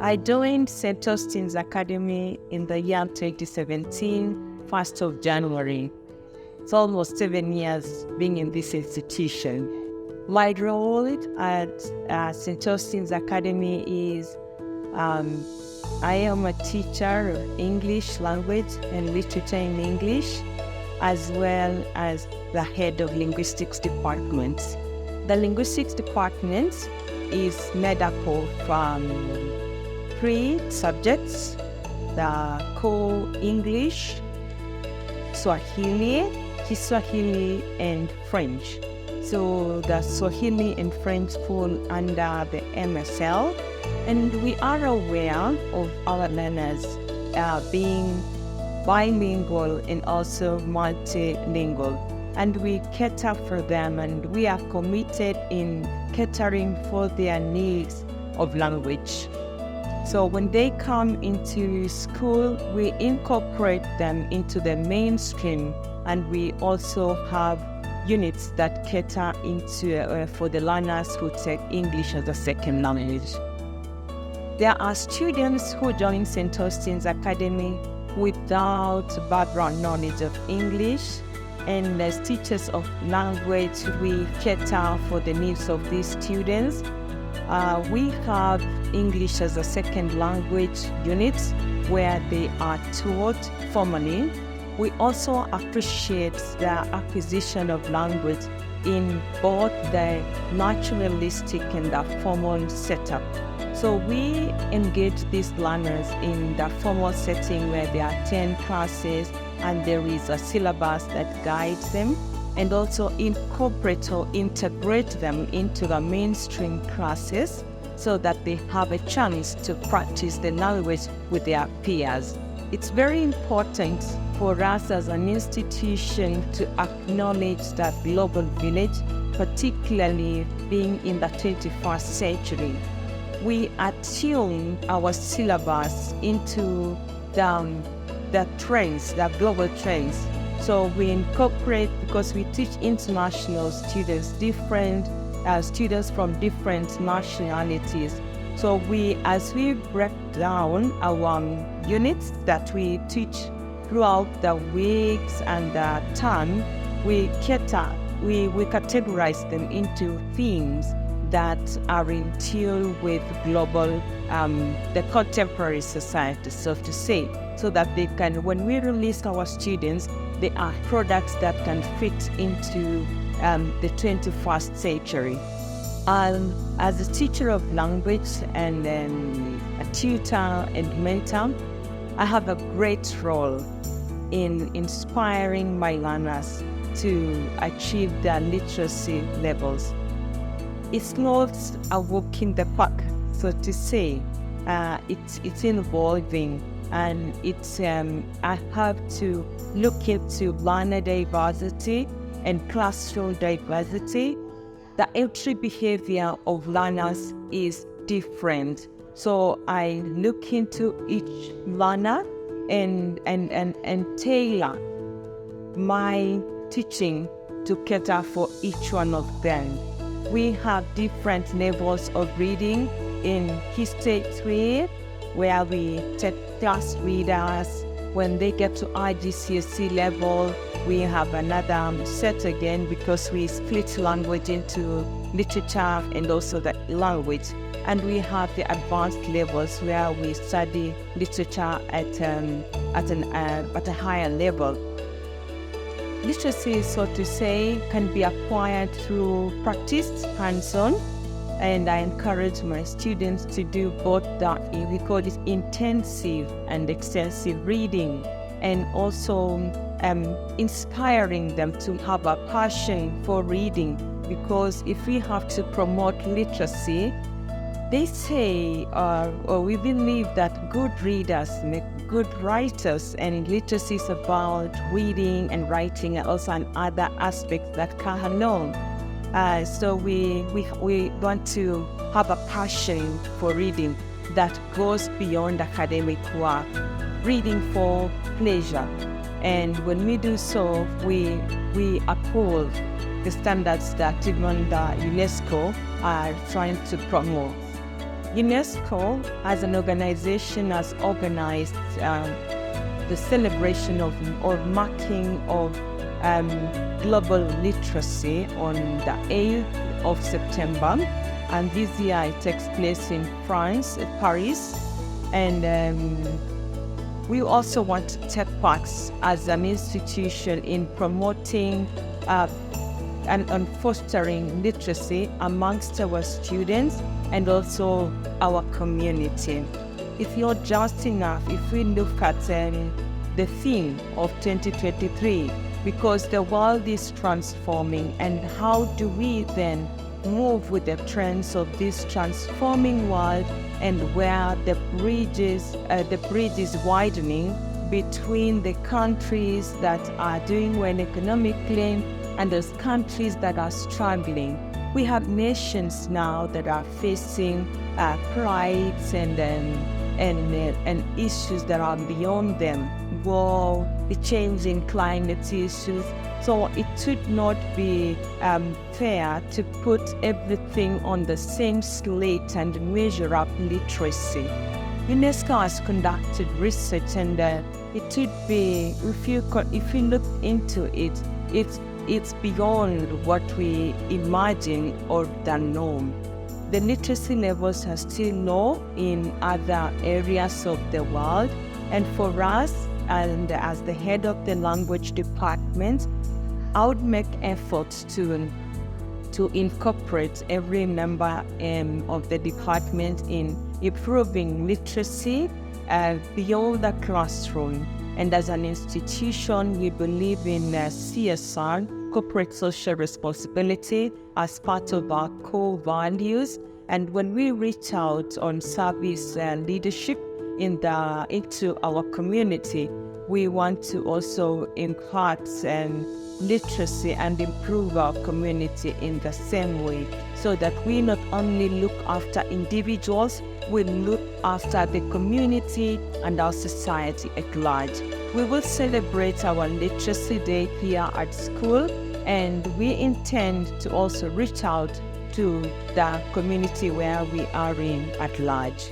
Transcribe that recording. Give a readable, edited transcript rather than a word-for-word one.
I joined St. Austine's Academy in the year 2017, 1st of January. It's almost 7 years being in this institution. My role at St. Austine's Academy is I am a teacher of English language and literature in English, as well as the head of linguistics department. The linguistics department is made up of 3 subjects: the core English, Swahili, Kiswahili, and French. So the Swahili and French fall under the MSL, and we are aware of our learners being bilingual and also multilingual, and we cater for them, and we are committed in catering for their needs of language. So when they come into school, we incorporate them into the mainstream, and we also have units that cater into for the learners who take English as a second language. There are students who join St. Austine's Academy without background knowledge of English, and as teachers of language, we cater for the needs of these students. We have English as a second language units where they are taught formally. We also appreciate the acquisition of language in both the naturalistic and the formal setup. So we engage these learners in the formal setting where they attend classes and there is a syllabus that guides them, and also incorporate or integrate them into the mainstream classes so that they have a chance to practice the language with their peers. It's very important for us as an institution to acknowledge that global village, particularly being in the 21st century. We attune our syllabus into the trends, the global trends. So we incorporate, because we teach international students, different students from different nationalities. So as we break down our units that we teach throughout the weeks and the term, we categorize them into themes that are in tune with global, the contemporary society, so to say, so that they can, when we release our students, they are products that can fit into the 21st century. As a teacher of language and a tutor and mentor, I have a great role in inspiring my learners to achieve their literacy levels. It's not a walk in the park, so to say. It's evolving, and I have to look into learner diversity and classroom diversity. The entry behavior of learners is different. So I look into each learner and tailor my teaching to cater for each one of them. We have different levels of reading in History 3, where we take class readers. When they get to IGCSE level, we have another set again, because we split language into literature and also the language. And we have the advanced levels where we study literature at a higher level. Literacy, so to say, can be acquired through practice, hands-on, and I encourage my students to do both that. We call it intensive and extensive reading, and also inspiring them to have a passion for reading, because if we have to promote literacy, they say, or we believe that good readers make good writers, and literacy is about reading and writing and also other aspects that come along. So we want to have a passion for reading that goes beyond academic work, reading for pleasure. And when we do so, we uphold the standards that even the UNESCO are trying to promote. UNESCO, as an organization, has organized the celebration of or marking of global literacy on the 8th of September. And this year it takes place in France, Paris. And we also want to take part as an institution in promoting and fostering literacy amongst our students and also our community. If you're just enough, if we look at the theme of 2023, because the world is transforming, and how do we then move with the trends of this transforming world, and where the bridge is widening between the countries that are doing well economically and those countries that are struggling. We have nations now that are facing prides and issues that are beyond them. War, the changing climate issues. So it should not be fair to put everything on the same slate and measure up literacy. UNESCO has conducted research, and it should be, if you look into it, it's beyond what we imagine or the norm. The literacy levels are still low in other areas of the world, and for us, and as the head of the language department, I would make efforts to incorporate every member of the department in improving literacy beyond the classroom. And as an institution, we believe in CSR, corporate social responsibility, as part of our core values. And when we reach out on service leadership into our community, we want to also impart literacy and improve our community in the same way, so that we not only look after individuals, we look after the community and our society at large. We will celebrate our Literacy Day here at school, and we intend to also reach out to the community where we are in at large.